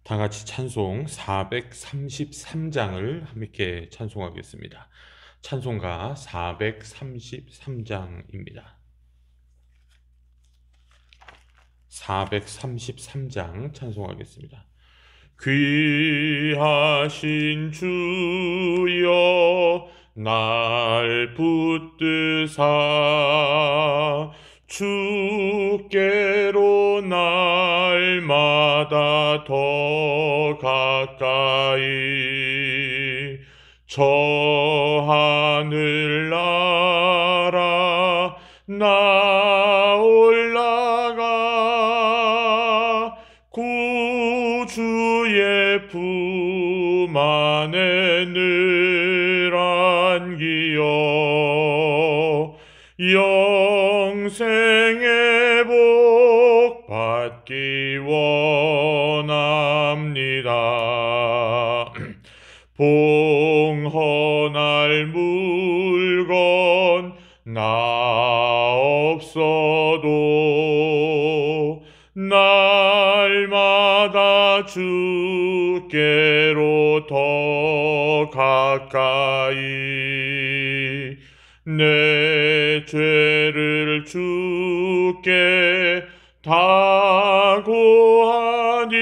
다 같이 찬송 433장을 함께 찬송하겠습니다. 찬송가 433장입니다. 433장 찬송하겠습니다. 귀하신 주여 날 붙드사 주께로 날마다 더 가까이 저 하늘나라 나 올라가 구주의 품 안에 늘 안기어 영생의 복 받기 원합니다. 봉헌할 물건 나 없어도 날마다 주께로 더 가까이 내 죄를 주께 다 고하니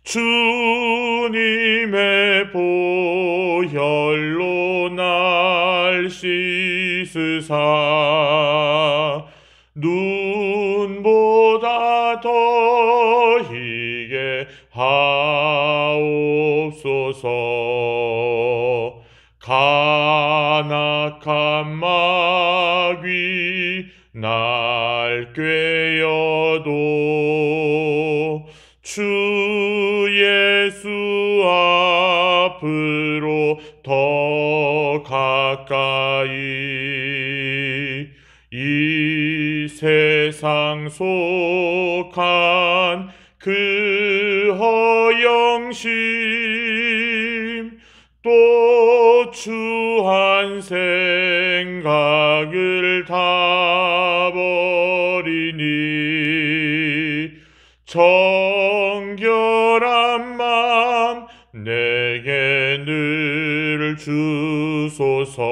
주님의 보혈로 날 씻으사 눈보다 더 희게 하옵소서. 간악한 마귀 날 꾀어도 주 예수 앞으로 더 가까이 이 세상 속한 그 허영심 또 추한 생각을 다 버리니 정결한 맘 내게 늘 주소서.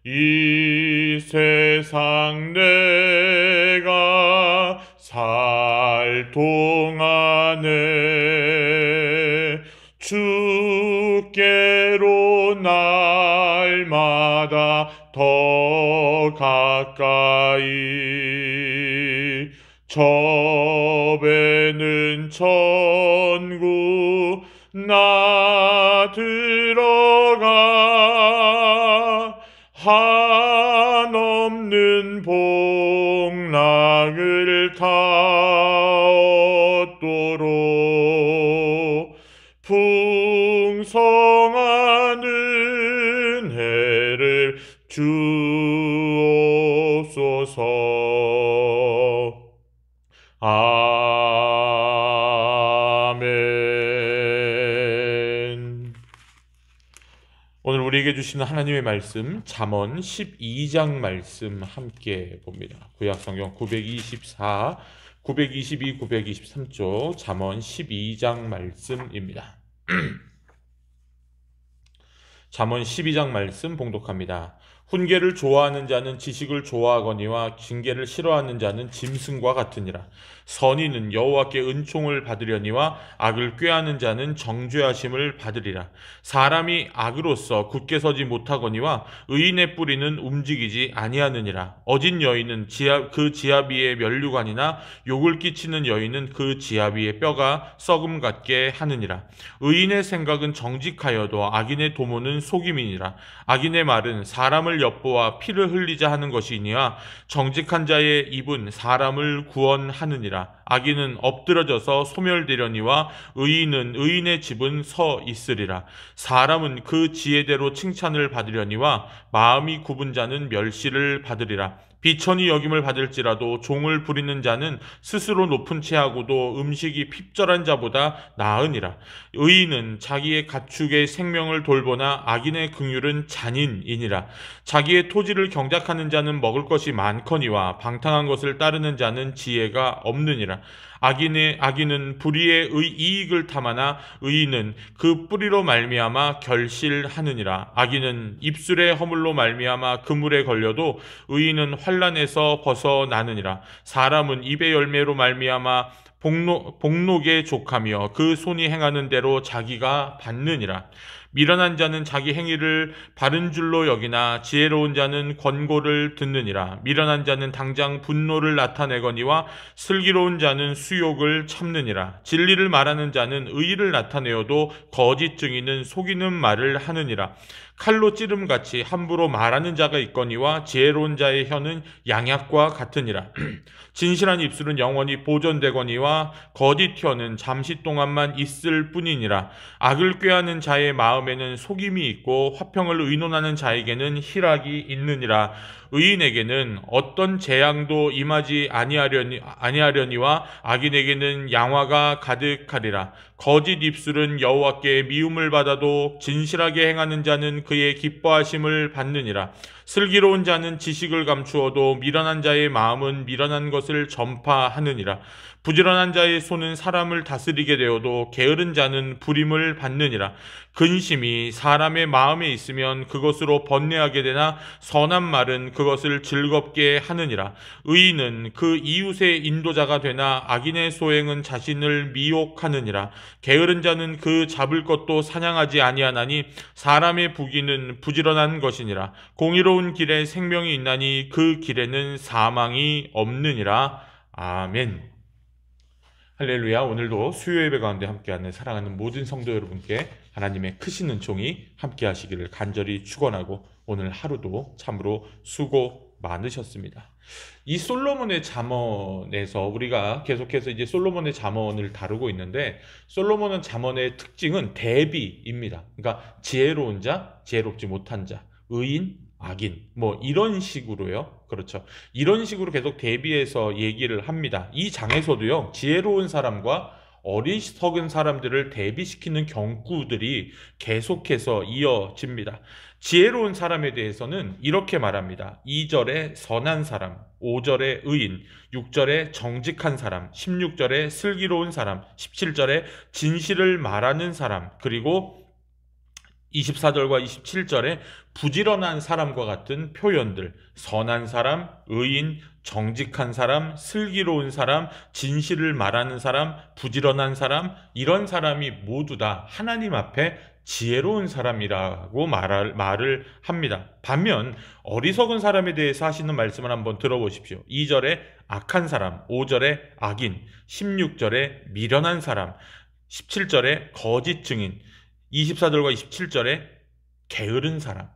이 세상 내가 살 동안에 주께로 날마다 더 가까이 첩에는 천국 나 들어가 한없는 복락을 다 얻도록 풍성한 은혜를 주옵소서. 아멘. 오늘 우리에게 주시는 하나님의 말씀 잠언 12장 말씀 함께 봅니다. 구약성경 924, 922, 923쪽 잠언 12장 말씀입니다. 잠언 12장 말씀 봉독합니다. 훈계를 좋아하는 자는 지식을 좋아하거니와 징계를 싫어하는 자는 짐승과 같으니라. 선인은 여호와께 은총을 받으려니와 악을 꾀하는 자는 정죄하심을 받으리라. 사람이 악으로서 굳게 서지 못하거니와 의인의 뿌리는 움직이지 아니하느니라. 어진 여인은 그 지압 위에 면류관이나 욕을 끼치는 여인은 그 지압 위에 뼈가 썩음 같게 하느니라. 의인의 생각은 정직하여도 악인의 도모는 속임이니라. 악인의 말은 사람을 엿보아 피를 흘리자 하는 것이니와 정직한 자의 입은 사람을 구원하느니라. 악인은 엎드러져서 소멸되려니와 의인은 의인의 집은 서 있으리라. 사람은 그 지혜대로 칭찬을 받으려니와 마음이 굽은 자는 멸시를 받으리라. 비천히 여김을 받을지라도 종을 부리는 자는 스스로 높은 채하고도 음식이 핍절한 자보다 나으니라. 의인은 자기의 가축의 생명을 돌보나 악인의 긍휼은 잔인이니라. 자기의 토지를 경작하는 자는 먹을 것이 많거니와 방탕한 것을 따르는 자는 지혜가 없느니라. 악인은 불의의 이익을 탐하나 의인은 그 뿌리로 말미암아 결실하느니라. 악인은 입술의 허물로 말미암아 그물에 걸려도 의인은 환난에서 벗어나느니라. 사람은 입의 열매로 말미암아 복록에 족하며 그 손이 행하는 대로 자기가 받느니라. 미련한 자는 자기 행위를 바른 줄로 여기나 지혜로운 자는 권고를 듣느니라. 미련한 자는 당장 분노를 나타내거니와 슬기로운 자는 수욕을 참느니라. 진리를 말하는 자는 의의를 나타내어도 거짓 증인은 속이는 말을 하느니라. 칼로 찌름같이 함부로 말하는 자가 있거니와 지혜로운 자의 혀는 양약과 같으니라. 진실한 입술은 영원히 보존되거니와 거짓 혀는 잠시 동안만 있을 뿐이니라. 악을 꾀하는 자의 마음에는 속임이 있고 화평을 의논하는 자에게는 희락이 있느니라. 의인에게는 어떤 재앙도 임하지 아니하려니와 악인에게는 양화가 가득하리라. 거짓 입술은 여호와께 미움을 받아도 진실하게 행하는 자는 그의 기뻐하심을 받느니라. 슬기로운 자는 지식을 감추어도 미련한 자의 마음은 미련한 것을 전파하느니라. 부지런한 자의 손은 사람을 다스리게 되어도 게으른 자는 불임을 받느니라. 근심이 사람의 마음에 있으면 그것으로 번뇌하게 되나 선한 말은 그것을 즐겁게 하느니라. 의인은 그 이웃의 인도자가 되나 악인의 소행은 자신을 미혹하느니라. 게으른 자는 그 잡을 것도 사냥하지 아니하나니 사람의 부귀는 부지런한 것이니라. 공의로운 길에 생명이 있나니 그 길에는 사망이 없느니라. 아멘. 할렐루야. 오늘도 수요 예배 가운데 함께하는 사랑하는 모든 성도 여러분께 하나님의 크신 은총이 함께 하시기를 간절히 축원하고 오늘 하루도 참으로 수고 많으셨습니다. 이 솔로몬의 잠언에서 우리가 계속해서 이제 솔로몬의 잠언을 다루고 있는데 솔로몬의 잠언의 특징은 대비입니다. 그러니까 지혜로운 자, 지혜롭지 못한 자, 의인, 악인 뭐 이런 식으로요. 그렇죠. 이런 식으로 계속 대비해서 얘기를 합니다. 이 장에서도요. 지혜로운 사람과 어리석은 사람들을 대비시키는 경구들이 계속해서 이어집니다. 지혜로운 사람에 대해서는 이렇게 말합니다. 2절에 선한 사람, 5절에 의인, 6절에 정직한 사람, 16절에 슬기로운 사람, 17절에 진실을 말하는 사람, 그리고 24절과 27절에 부지런한 사람과 같은 표현들, 선한 사람, 의인, 정직한 사람, 슬기로운 사람, 진실을 말하는 사람, 부지런한 사람, 이런 사람이 모두 다 하나님 앞에 지혜로운 사람이라고 말을 합니다. 반면 어리석은 사람에 대해서 하시는 말씀을 한번 들어보십시오. 2절에 악한 사람, 5절에 악인, 16절에 미련한 사람, 17절에 거짓 증인, 24절과 27절에 게으른 사람,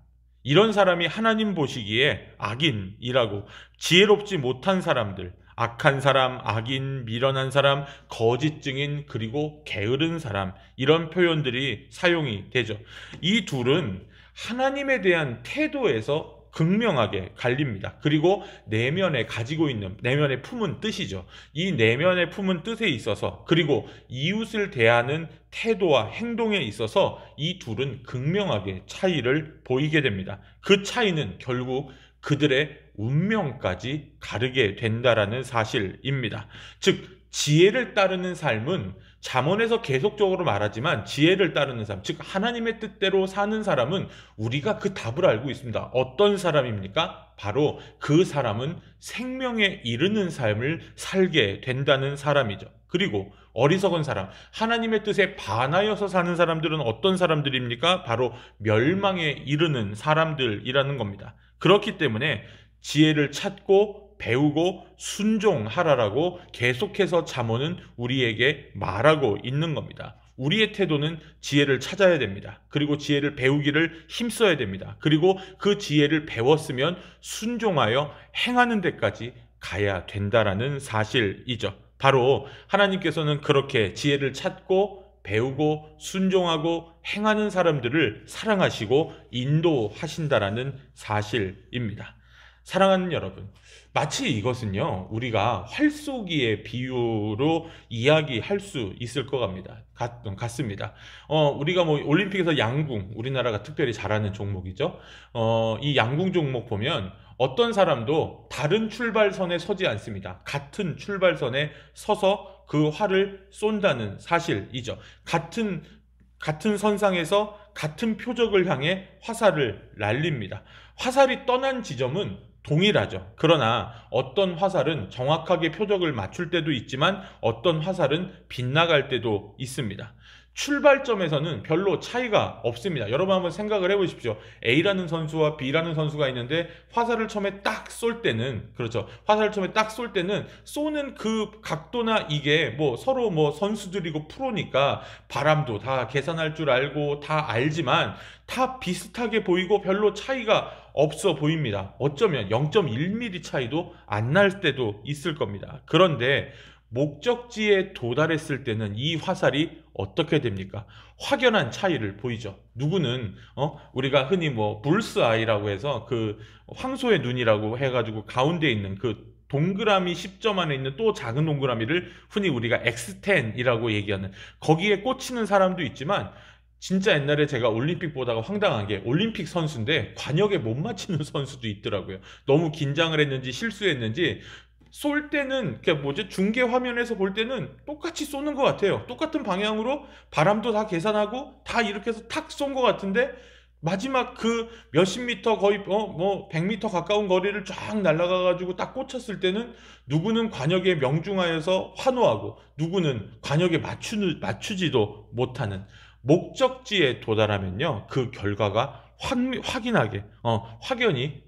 이런 사람이 하나님 보시기에 악인이라고, 지혜롭지 못한 사람들, 악한 사람, 악인, 미련한 사람, 거짓 증인, 그리고 게으른 사람, 이런 표현들이 사용이 되죠. 이 둘은 하나님에 대한 태도에서 극명하게 갈립니다. 그리고 내면에 가지고 있는, 내면에 품은 뜻이죠. 이 내면에 품은 뜻에 있어서, 그리고 이웃을 대하는 태도와 행동에 있어서 이 둘은 극명하게 차이를 보이게 됩니다. 그 차이는 결국 그들의 운명까지 가르게 된다라는 사실입니다. 즉 지혜를 따르는 삶은 잠언에서 계속적으로 말하지만 지혜를 따르는 삶, 즉 하나님의 뜻대로 사는 사람은 우리가 그 답을 알고 있습니다. 어떤 사람입니까? 바로 그 사람은 생명에 이르는 삶을 살게 된다는 사람이죠. 그리고 어리석은 사람, 하나님의 뜻에 반하여서 사는 사람들은 어떤 사람들입니까? 바로 멸망에 이르는 사람들이라는 겁니다. 그렇기 때문에 지혜를 찾고 배우고 순종하라라고 계속해서 잠언은 우리에게 말하고 있는 겁니다. 우리의 태도는 지혜를 찾아야 됩니다. 그리고 지혜를 배우기를 힘써야 됩니다. 그리고 그 지혜를 배웠으면 순종하여 행하는 데까지 가야 된다라는 사실이죠. 바로 하나님께서는 그렇게 지혜를 찾고 배우고 순종하고 행하는 사람들을 사랑하시고 인도하신다라는 사실입니다. 사랑하는 여러분, 마치 이것은요, 우리가 활쏘기의 비유로 이야기할 수 있을 것 같습니다. 우리가 뭐 올림픽에서 양궁, 우리나라가 특별히 잘하는 종목이죠. 이 양궁 종목 보면 어떤 사람도 다른 출발선에 서지 않습니다. 같은 출발선에 서서 그 활을 쏜다는 사실이죠. 같은 선상에서 같은 표적을 향해 화살을 날립니다. 화살이 떠난 지점은 동일하죠. 그러나 어떤 화살은 정확하게 표적을 맞출 때도 있지만 어떤 화살은 빗나갈 때도 있습니다. 출발점에서는 별로 차이가 없습니다. 여러분 한번 생각을 해보십시오. A라는 선수와 B라는 선수가 있는데 화살을 처음에 딱 쏠 때는, 그렇죠, 화살을 처음에 딱 쏠 때는 쏘는 그 각도나 이게 뭐 서로 뭐 선수들이고 프로니까 바람도 다 계산할 줄 알고 다 알지만 다 비슷하게 보이고 별로 차이가 없어 보입니다. 어쩌면 0.1mm 차이도 안 날 때도 있을 겁니다. 그런데 목적지에 도달했을 때는 이 화살이 어떻게 됩니까? 확연한 차이를 보이죠. 누구는 우리가 흔히 뭐 불스아이라고 해서 그 황소의 눈이라고 해가지고 가운데 있는 그 동그라미 10점 안에 있는 또 작은 동그라미를 흔히 우리가 X10이라고 얘기하는, 거기에 꽂히는 사람도 있지만 진짜 옛날에 제가 올림픽 보다가 황당한 게 올림픽 선수인데 관역에 못 맞히는 선수도 있더라고요. 너무 긴장을 했는지 실수했는지 쏠 때는 중계 화면에서 볼 때는 똑같이 쏘는 것 같아요. 똑같은 방향으로 바람도 다 계산하고 다 이렇게 해서 탁 쏜 것 같은데 마지막 그 몇십 미터, 거의 뭐 100미터 가까운 거리를 쫙 날아가 가지고 딱 꽂혔을 때는 누구는 관역에 명중하여서 환호하고 누구는 관역에 맞추지도 못하는, 목적지에 도달하면요 그 결과가 확연히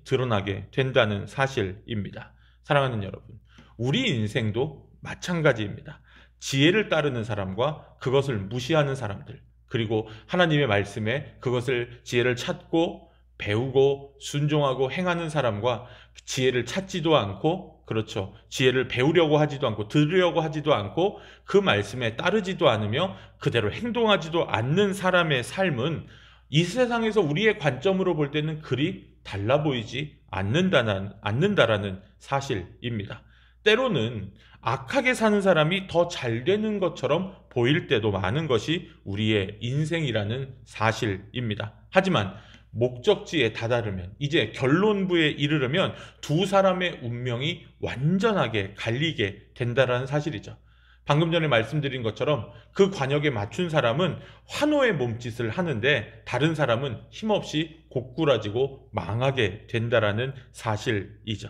드러나게 된다는 사실입니다. 사랑하는 여러분, 우리 인생도 마찬가지입니다. 지혜를 따르는 사람과 그것을 무시하는 사람들, 그리고 하나님의 말씀에 그것을 지혜를 찾고 배우고 순종하고 행하는 사람과 지혜를 찾지도 않고, 그렇죠, 지혜를 배우려고 하지도 않고 들으려고 하지도 않고 그 말씀에 따르지도 않으며 그대로 행동하지도 않는 사람의 삶은 이 세상에서 우리의 관점으로 볼 때는 그리 달라 보이지 않는다라는 사실입니다. 때로는 악하게 사는 사람이 더 잘 되는 것처럼 보일 때도 많은 것이 우리의 인생이라는 사실입니다. 하지만 목적지에 다다르면, 이제 결론부에 이르르면 두 사람의 운명이 완전하게 갈리게 된다는 사실이죠. 방금 전에 말씀드린 것처럼 그 관역에 맞춘 사람은 환호의 몸짓을 하는데 다른 사람은 힘없이 고꾸라지고 망하게 된다는 사실이죠.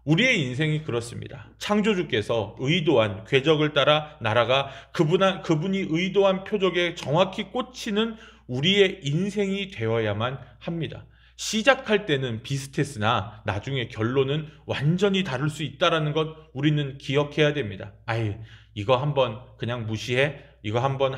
우리의 인생이 그렇습니다. 창조주께서 의도한 궤적을 따라 날아가 그분이 의도한 표적에 정확히 꽂히는 우리의 인생이 되어야만 합니다. 시작할 때는 비슷했으나 나중에 결론은 완전히 다를 수 있다는 것 우리는 기억해야 됩니다. 이거 한번 그냥 무시해? 이거 한번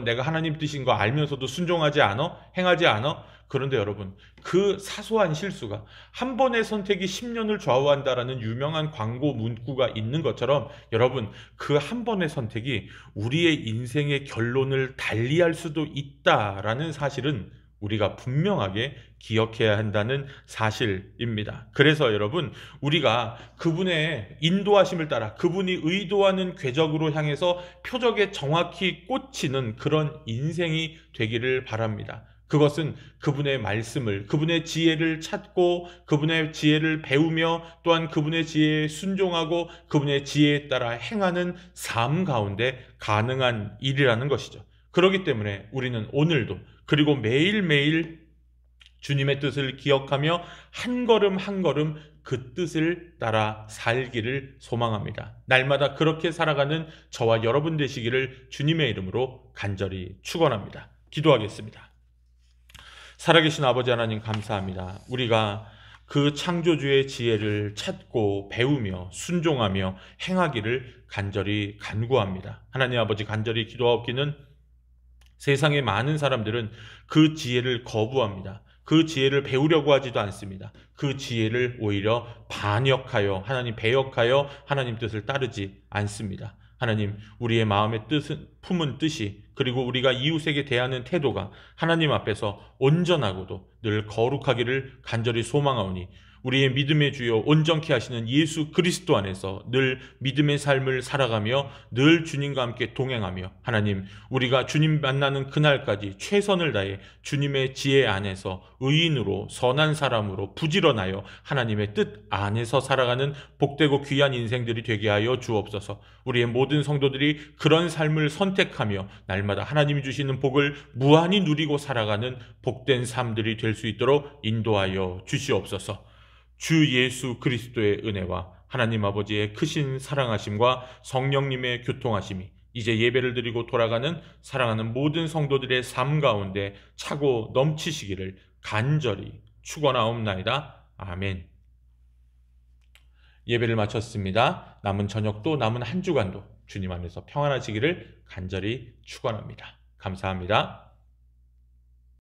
내가 하나님 뜻인 거 알면서도 순종하지 않아? 행하지 않아? 그런데 여러분, 그 사소한 실수가 한 번의 선택이 10년을 좌우한다라는 유명한 광고 문구가 있는 것처럼, 여러분, 그 한 번의 선택이 우리의 인생의 결론을 달리할 수도 있다라는 사실은 우리가 분명하게 기억해야 한다는 사실입니다. 그래서 여러분, 우리가 그분의 인도하심을 따라 그분이 의도하는 궤적으로 향해서 표적에 정확히 꽂히는 그런 인생이 되기를 바랍니다. 그것은 그분의 말씀을, 그분의 지혜를 찾고 그분의 지혜를 배우며 또한 그분의 지혜에 순종하고 그분의 지혜에 따라 행하는 삶 가운데 가능한 일이라는 것이죠. 그렇기 때문에 우리는 오늘도 그리고 매일매일 주님의 뜻을 기억하며 한 걸음 한 걸음 그 뜻을 따라 살기를 소망합니다. 날마다 그렇게 살아가는 저와 여러분 되시기를 주님의 이름으로 간절히 축원합니다. 기도하겠습니다. 살아계신 아버지 하나님, 감사합니다. 우리가 그 창조주의 지혜를 찾고 배우며 순종하며 행하기를 간절히 간구합니다. 하나님 아버지, 간절히 기도하옵기는 세상의 많은 사람들은 그 지혜를 거부합니다. 그 지혜를 배우려고 하지도 않습니다. 그 지혜를 오히려 반역하여 하나님 배역하여 하나님 뜻을 따르지 않습니다. 하나님, 우리의 마음의 품은 뜻이, 그리고 우리가 이웃에게 대하는 태도가 하나님 앞에서 온전하고도 늘 거룩하기를 간절히 소망하오니 우리의 믿음의 주요 온전케 하시는 예수 그리스도 안에서 늘 믿음의 삶을 살아가며 늘 주님과 함께 동행하며 하나님, 우리가 주님 만나는 그날까지 최선을 다해 주님의 지혜 안에서 의인으로 선한 사람으로 부지런하여 하나님의 뜻 안에서 살아가는 복되고 귀한 인생들이 되게 하여 주옵소서. 우리의 모든 성도들이 그런 삶을 선택하며 날마다 하나님이 주시는 복을 무한히 누리고 살아가는 복된 삶들이 될 수 있도록 인도하여 주시옵소서. 주 예수 그리스도의 은혜와 하나님 아버지의 크신 사랑하심과 성령님의 교통하심이 이제 예배를 드리고 돌아가는 사랑하는 모든 성도들의 삶 가운데 차고 넘치시기를 간절히 축원하옵나이다. 아멘. 예배를 마쳤습니다. 남은 저녁도 남은 한 주간도 주님 안에서 평안하시기를 간절히 축원합니다. 감사합니다.